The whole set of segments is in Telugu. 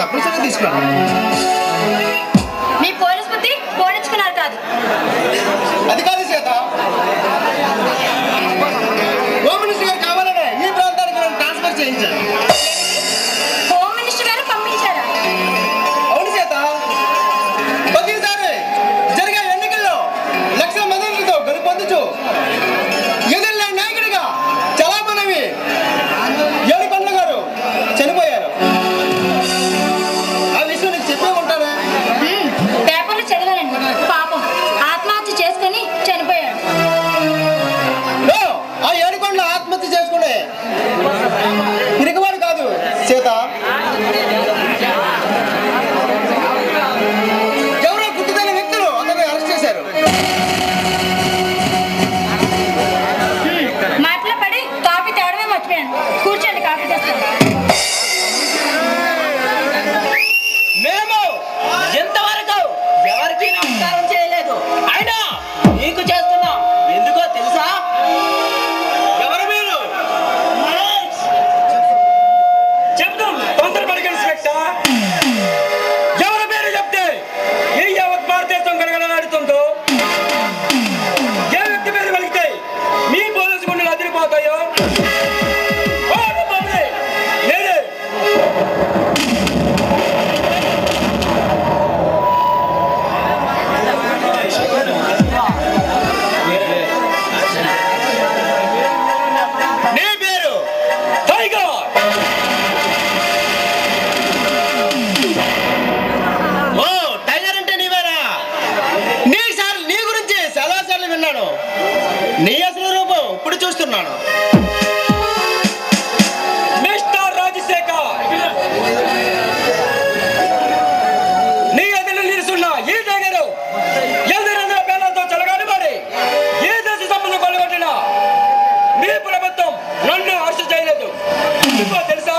తప్పనిసరిగా తీసుకురా. మీ పోలీస్ బుద్ధి పోనించుకున్నారు కాదు. అది కాదు సీత, హోమ్ మినిస్టర్ గారు కావాలనే ఈ ప్రాంతానికి నన్ను ట్రాన్స్ఫర్ చేయించారు. హోమ్ మినిస్టర్ గారు పంపించారా? అవును సీత, ప్రతిసారి జరిగే ఎన్నికల్లో లక్షల మందితో గెలుపొందుచు ఎదురు నాయకుడిగా చలామణి ఏడుకొండల గారు చనిపోయారు. పేపర్లు చదివానండి. పాపం ఆత్మహత్య చేసుకుని చనిపోయాడు. ఆ ఏడుకొండలు ఆత్మహత్య చేసుకునే తిరిగివాడు కాదు సీత, ఎవరో గుర్తులేని వ్యక్తులు అతన్ని అరెస్ట్ చేశారు. మాటలో పడి కాఫీ తేడమే మర్చిపోయాను. కూర్చోండి, కాఫీ తెస్తాను. మేము ఎంతవరకు ఎవరికి నమస్కారం చేయలేదు, అయినా నీకు చేస్తున్నాం. ఎందుకో తెలుసా? ఎవరు మీరు? చెప్తాం. తొందరపడి ఇన్స్పెక్టర్, ఎవరి పేరు చెప్తే ఈ యావత్ భారతదేశం గడగడలాడుతుందో, ఏ వ్యక్తి పేరు వెలిగితే మీ పోలీసు గుండెలు అదిరిపోతాయో నేనే. నీ పేరు? టైగర్. ఓ, టైగర్ అంటే నీవేనా? నీ గురించి చాలా సార్లు విన్నాను. నీ అసలు రూపం ఇప్పుడు చూస్తున్నాను. మిస్టర్ రాజశేఖర్, నీ ఎదురు నిలుస్తున్న ఈ టైగరు ఎదురందర పేర్లతో చెలగాడు మరి ఏ దేశ సంబంధం కొలగొట్టినా మీ ప్రభుత్వం నన్ను అరెస్ట్ చేయలేదు. ఎందుకో తెలుసా?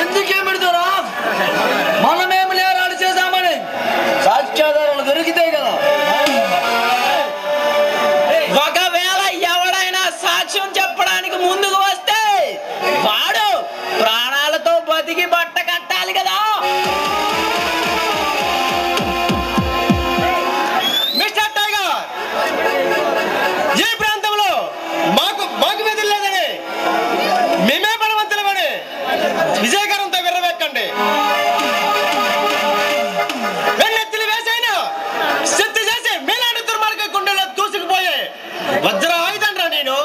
ఎందుకేమిడుతురా? మనమేమి నేరాలు చేశామని సాక్ష్యాధారాలు దొరికితే కదా. ఒకవేళ ఎవడైనా సాక్ష్యం చెప్పడానికి ముందుకు వస్తే వాడు ప్రాణాలతో బతికి బట్ట కట్టాలి కదా. మిస్టర్ టైగర్, ఈ ప్రాంతంలో మాకు వెదురు లేదని, మేమే బలవంతులమని విజయకరంతో విర్రవేక్కండి. వెన్నెత్తులు వేసైనా శక్తి చేసి మీలాంటి దుర్మార్గ గుండెల్లో దూసుకుపోయే వజ్ర ఆయుధంరా నేను.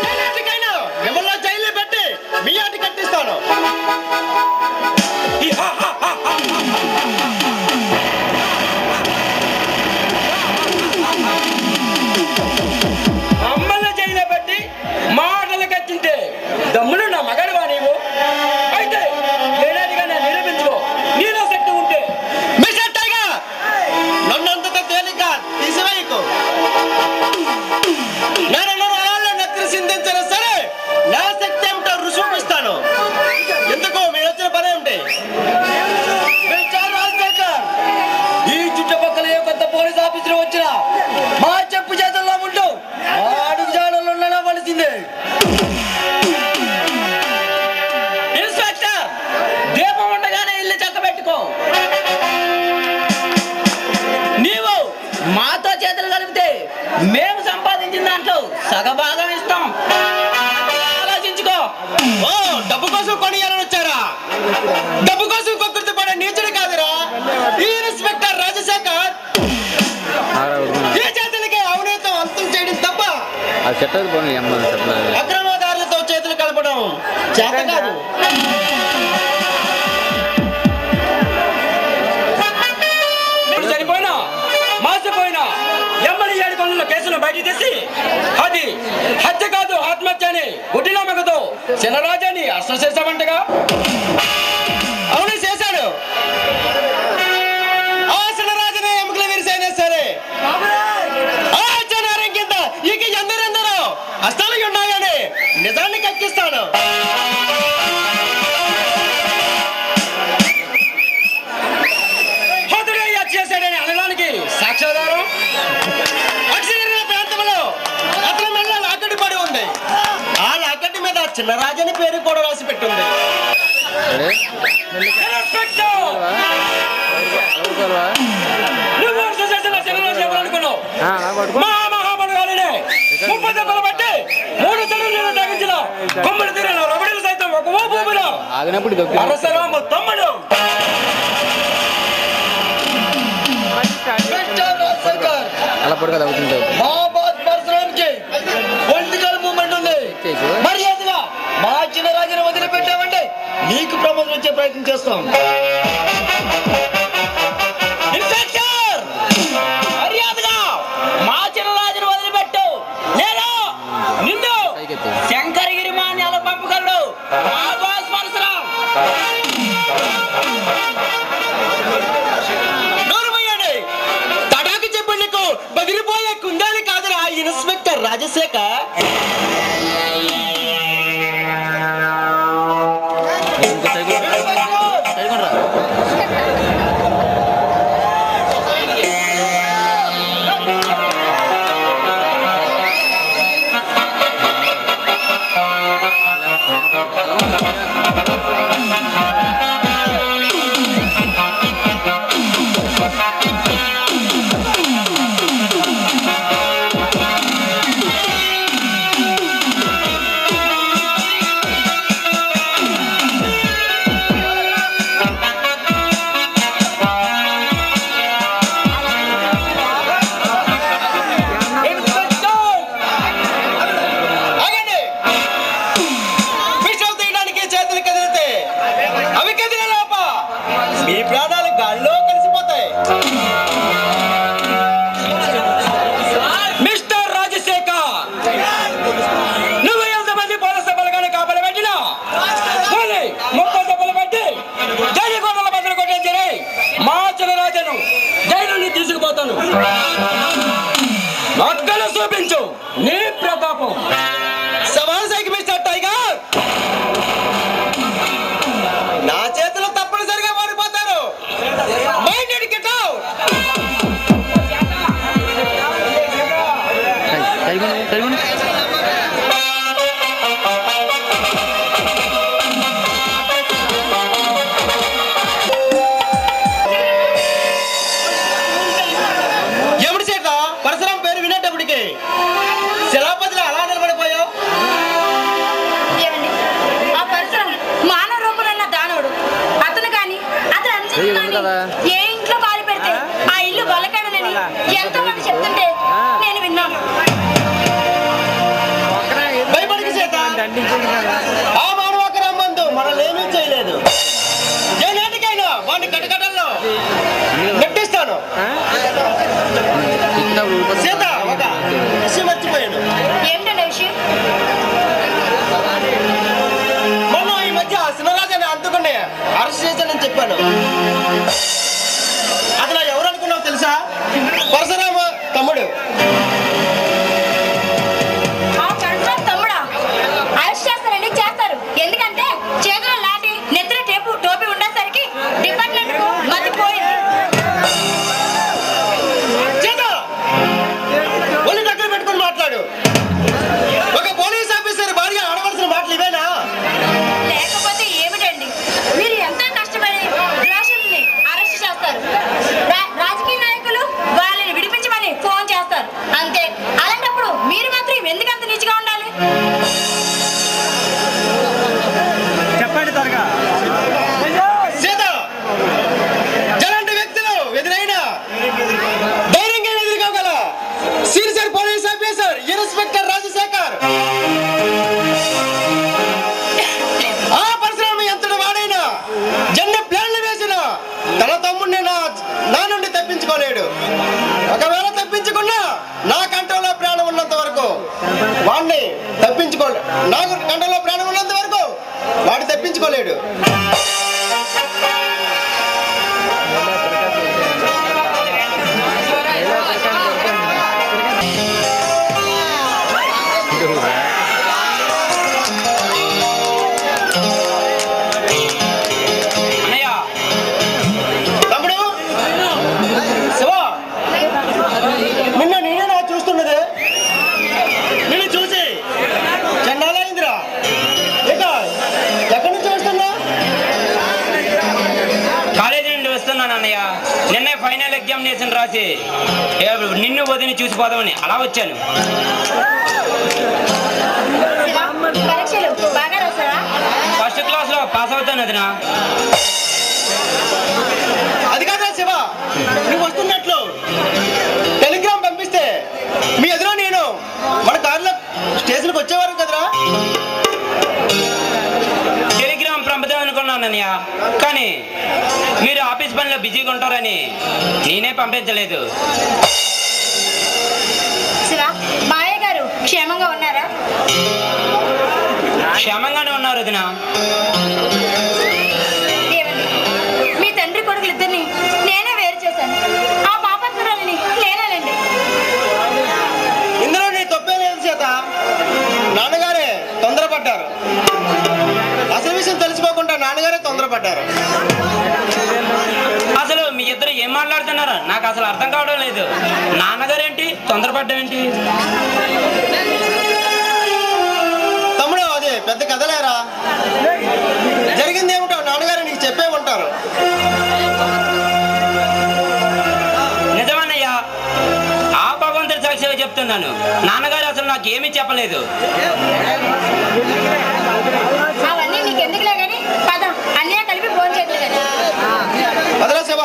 నేనేటికైనా మిమ్మల్ని జైలు పెట్టి మీ ఆటి కట్టిస్తాను. అమ్మల్ని జైలు పెట్టి మాటలు కట్టింటే దమ్మును నా మగడవా నీవు? అయితే ఏడాదిగా నిరూపించుకో నీలో శక్తి ఉంటే. మిస్టర్ టైగర్, నన్నంతగా తేలిక తీసివేయకు. నేను వాళ్ళు నెత్తిని సింధించినా సరే నా శక్తి ఏమిటో రుసూపిస్తాను. ఎందుకు మీరు వచ్చిన పని ఏమిటి? ఈ చుట్టుపక్కల ఏ కొత్త పోలీస్ ఆఫీసర్ వచ్చినా మా చెప్పు చేతుల్లో ఉంటూ అడుగు జాడల్లో ఉండవలసిందే. ఇన్స్పెక్టర్, దీపం ఉండగానే ఇల్లు చక్కబెట్టుకో. నీవు మాతో చేతులు కలిపితే మేము సంపాదించిన దాంట్లో సగభాగం ఇస్తాం. ఆలోచించుకో. ఓ, డబ్బు కోసం కొనియాలని వచ్చారా? డబ్బు కోసం కొక్కుర్తి పడే నీచుడు కాదురా ఈయన అది సెట్ అది పోనీ అమ్మ సెట్ అక్రమదారులతో చేతులు కలపడం చేత కాదు. చనిపోయినా మాసిపోయినా ఎమ్మడి 7 పనుల కేసును బయట తీసి అది హత్య కాదు ఆత్మహత్య అని గుడ్డినామకతో చిన్నరాజాని అరెస్ట్ చేశామంటగా. అవును చేశాడు. ఆ చిన్నరాజుని ఎముకలు విరిసైనా సరే ఆ జనారం కింద ఇక ఎందరెందరో అస్తాలు ఉన్నాయని నిజాన్ని కక్కిస్తాను. చేశాడని అనడానికి సాక్ష్యాధారం అక్షర ప్రాంతంలో అతని మెల్ల లాకటి పడి ఉంది. ఆ లాకటి మీద చిన్నరాజని పేరు కూడా రాసి పెట్టుంది. నువ్వు అరెస్ట్ చేసిన చిన్నరాజు ఎవరు అనుకున్నావు? మహామహాబలగాలినే 30 దెబ్బలు బట్టి 3 తల్లులను తగ్గించిన కొమ్మడి తీరిన రబడీలు సైతం ఒక భూమిలో ఆగినప్పుడు అరసరాము తమ్ముడు మిస్టర్ రాజశేఖర్, అలా పడుకో తగ్గుతుంటావు. మా బాస్ పరశురామ్కి పొలిటికల్ మూవ్మెంట్ ఉంది. మర్యాదగా మా చిన్న రాజుని వదిలిపెట్టామంటే నీకు ప్రమోషన్ వచ్చే ప్రయత్నం చేస్తాం. ఇన్స్పెక్టర్ మర్యాదగా మా చిన్నరాజును వదిలిపెట్టు లేదా నిన్ను శంకరగిరి మాన్యాల పంపగలడు మా బాస్ పరశురాం. తడాకు చెప్పండికు బదిలిపోయే కుందాలి కాదురా ఇన్స్పెక్టర్ రాజశేఖర్. మీ ప్రాణాలు గాల్లో కలిసిపోతాయి. మిస్టర్ రాజశేఖర్, నువ్వు ఎంతమంది పోలీసు బలగాన్ని కాపలు పెట్టినా 30 దెబ్బలు పెట్టి జైలు గోడల బదులు కొట్టించి మా చిన్నరాజను జైలు తీసుకుపోతాను. అక్కడ చూపించు నీ ప్రతాపం. సవాల్ సైకి మిస్టర్ టైగర్, నా చేతిలో తప్పనిసరిగా ఓడిపోతారు. Minded get out. ఎముడి చేత పరశురాం పేరు వినేటప్పటికి శిలాపతిలో అలా నిలబడిపోయావు. ఏమండి? ఆ పరశురాం మానవ రూపంలో దానవుడు. అతను కానీ అతను అనుసరించి కానీ ఏ ఇంట్లో కాలు పెడితే ఆ ఇల్లు బలకడనని ఎంతో మంది చెప్తుంటే నేను విన్నాను. భయపడికి చేత ఆ మానవకరం మందు మనల్ని ఏమీ చేయలేదు. ఏ నాటికైనా వాడిని కటకటల్లో నెట్టిస్తాను. సీత ఒక విషయం మర్చిపోయాడు. ఏంటంటే విషయం? మొన్న ఈ మధ్య చిన్నరాజాన్ని అందుకుని అరెస్ట్ చేశానని చెప్పాను. అతను ఎవరు అనుకున్నావు తెలుసా? పరశురామ తమ్ముడు. ఆ పరశురాం తమ్ముడా? అరెస్ట్ చేస్తారండి, చేస్తారు. ఎందుకంటే చేతుల్లో లాటి నెత్తిన టోపీ ఉండేసరికి డిపార్ట్మెంట్ కు మతిపోయింది. చేత ఒళ్ళు దగ్గర పెట్టుకుని మాట్లాడు. ఒక పోలీస్ ఆఫీసర్ భార్య ఆడవలసిన మాటలు ఇవేనా? లేకపోతే ఏమిటండి? మీరు ఎంతో కష్టపడి రాజుల్ని అరెస్ట్ ఆ పరశురామ ఎంతటి వాడైనా జన్మ ప్లాన్లు వేసిన తన తమ్ముడిని నా నుండి తప్పించుకోలేడు. ఒకవేళ తప్పించుకున్నా నా కంఠంలో ప్రాణం ఉన్నంత వరకు వాడిని తప్పించుకోలేడు. నా కంఠంలో ప్రాణం ఉన్నంత వరకు వాడు తప్పించుకోలేడు. తమ్ముడు శివ, నిన్న నేనే నా చూస్తున్నదే. నిన్ను చూసి చండాలైందిరా. ఇక ఎక్కడి నుంచి వస్తున్నా? కాలేజీ నుండి వస్తున్నాను అన్నయ్య. నిన్నే ఫైనల్ ఎగ్జామినేషన్ రాసి నిన్ను వదిలి చూసిపోదామని అలా వచ్చాను. పరీక్షలు బాగా రాసావా? ఫస్ట్ క్లాస్ లో పాస్ అవుతాను వదినా. అది కాదా శివ, నువ్వు వస్తున్నట్లు టెలిగ్రామ్ పంపిస్తే మీ ఎదురు నేను మన కారులో స్టేషన్కి వచ్చేవారు కదరా. టెలిగ్రామ్ పంపుదాం అనుకున్నాను అన్నయ్య, కానీ మీరు ఆఫీస్ పనిలో బిజీగా ఉంటారని నేనే పంపించలేదు. శివ, మావయ్య గారు క్షేమంగా ఉన్నారా? క్షేమంగానే ఉన్నారు వదినా. ఏమండి, మీ తండ్రి కొడుకులు ఇద్దరిని నేనే వేరు చేశాను. ఆ పాపత్తురాలని నేనేనండి. ఇందులో నీ తప్పే లేదు సీత. నాన్నగారే తొందరపడ్డారు. అసలు విషయం తెలిసిపోకుండా నాన్నగారే తొందరపడ్డారు. అసలు మీ ఇద్దరు ఏం మాట్లాడుతున్నారో నాకు అసలు అర్థం కావడం లేదు. నాన్నగారు ఏంటి, తొందరపడ్డం ఏంటి? తమ్ముడు, అది పెద్ద కథలేరా. జరిగింది ఏమిటో నాన్నగారు నీకు చెప్పే ఉంటారు. నిజమన్నయ్యా, ఆ భగవంతుడి సాక్షిగా చెప్తున్నాను. నాన్నగారు అసలు నాకు ఏమీ చెప్పలేదు. అవన్నీ నీకు ఎందుకులే కానీ పద, అన్నయ్య కలిపి ఫోన్ చేద్దాం. వదలా శివ,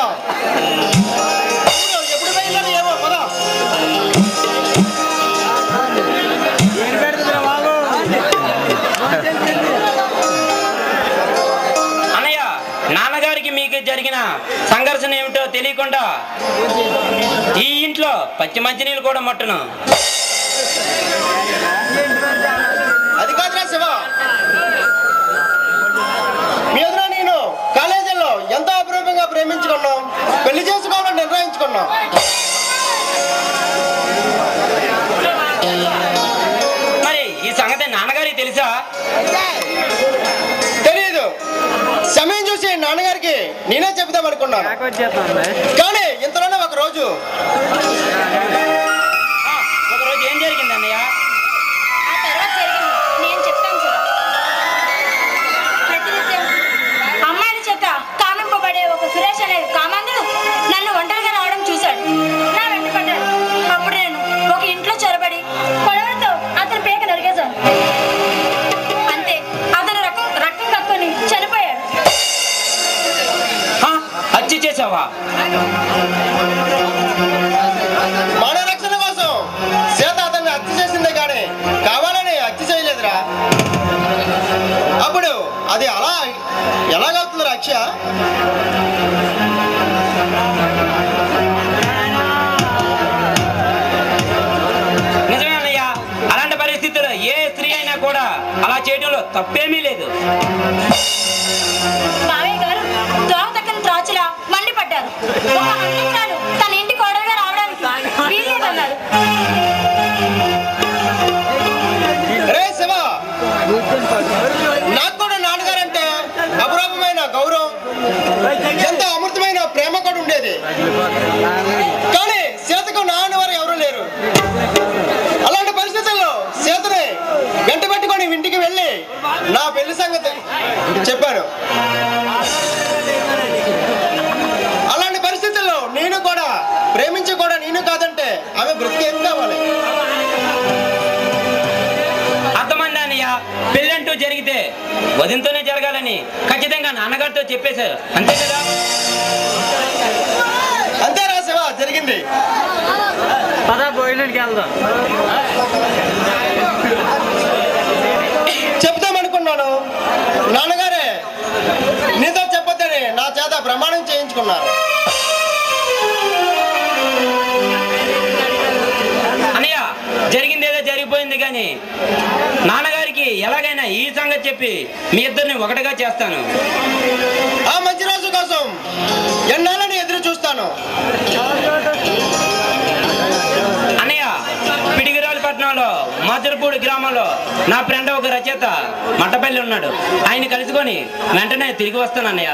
ఎప్పుడు బయలుదేరి ఏమో పద. అన్నయ్య, నాన్నగారికి మీకు జరిగిన సంఘర్షణ ఏమిటో తెలియకుండా ఈ ఇంట్లో పచ్చి మంచినీళ్ళు కూడా ముట్టను. అది కాదురా శివ, మీ ఎదురు నేను కాలేజీలో ఎంతో అపురూపంగా ప్రేమించుకున్నాం, పెళ్లి చేసుకోవాలని నిర్ణయించుకున్నాం. మరి ఈ సంగతి నాన్నగారికి తెలుసా? తెలీదు. సమయం చూసి నాన్నగారికి నేనే చెబుదాం అనుకున్నాను, కానీ ఇంతలోనే ఒక రోజు ఏం జరిగింది అన్నయ్య? ఆ తర్వాత జరిగింది నేను చెప్తాను శివ. ప్రతినిత్యం అమ్మాయిల చేత కామింపబడే ఒక సురేష్ అనే కామాంధుడు నన్ను ఒంటరిగా రావడం చూశాడు. నా వెంట పడ్డాడు. అప్పుడు నేను ఒక ఇంట్లో చొరబడి కొడవలతో అతని పేక నరికేశాను. అంతే, అతను రక్తం కక్కుని చనిపోయాడు. హత్య చేసావా? మానవ రక్షణ కోసం సీత అతన్ని హత్య చేసిందే కానీ కావాలని హత్య చేయలేదురా. అప్పుడు అది అలా ఎలాగవుతుంది రక్ష? నిజమే అన్నయ్య, అలాంటి పరిస్థితుల్లో ఏ స్త్రీ అయినా కూడా అలా చేయడంలో తప్పేమీ లేదు. మావయ్య గారు దోవ తక్కని త్రాచులా మండిపడ్డారు. ఒక హంతకురాలు తన ఇంటి కోడలుగా రావడానికి వీల్లేదన్నారు. రే శివ, నాకు కూడా నాన్నగారంటే అపురూపమైన గౌరవం, ఎంతో అమృతమైన ప్రేమ కూడా ఉండేది. కానీ సీతకు నాన్నవారు ఎవరూ లేరు. అలాంటి పరిస్థితుల్లో సీతని వెంట పెట్టుకొని ఇంటికి వెళ్ళి నా పెళ్లి సంగతి చెప్పాను. అలాంటి పరిస్థితుల్లో నేను కూడా ప్రేమించి కూడా నేను కాదంటే ఆమె బ్రతికి ఏం కావాలి? అర్థమంది అన్నయ్య, పెళ్ళంటూ జరిగితే వదినతోనే జరగాలని ఖచ్చితంగా నాన్నగారితో చెప్పేశారు, అంతే కదా? అంతేరా శివ, జరిగింది. పద భోజనానికి వెళ్దాం. నాన్నగారే నీతో చెప్పొద్దని నా చేత ప్రమాణం చేయించుకున్నారు. అన్నయ్య జరిగిందేదో జరిగిపోయింది కానీ నాన్నగారికి ఎలాగైనా ఈ సంగతి చెప్పి మీ ఇద్దరిని ఒకటిగా చేస్తాను. ఆ మంచి రోజు కోసం ఎన్నాళ్ళని ఎదురు చూస్తాను. అన్నయ్య పిడిగిరాలపట్నంలో మాచరపూడి గ్రామంలో నా ఫ్రెండ్ ఒక రచయిత మట్టపల్లి ఉన్నాడు. ఆయన కలుసుకొని వెంటనే తిరిగి వస్తాను అన్నయ్య.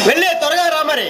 వెళ్ళి త్వరగా రా మరి.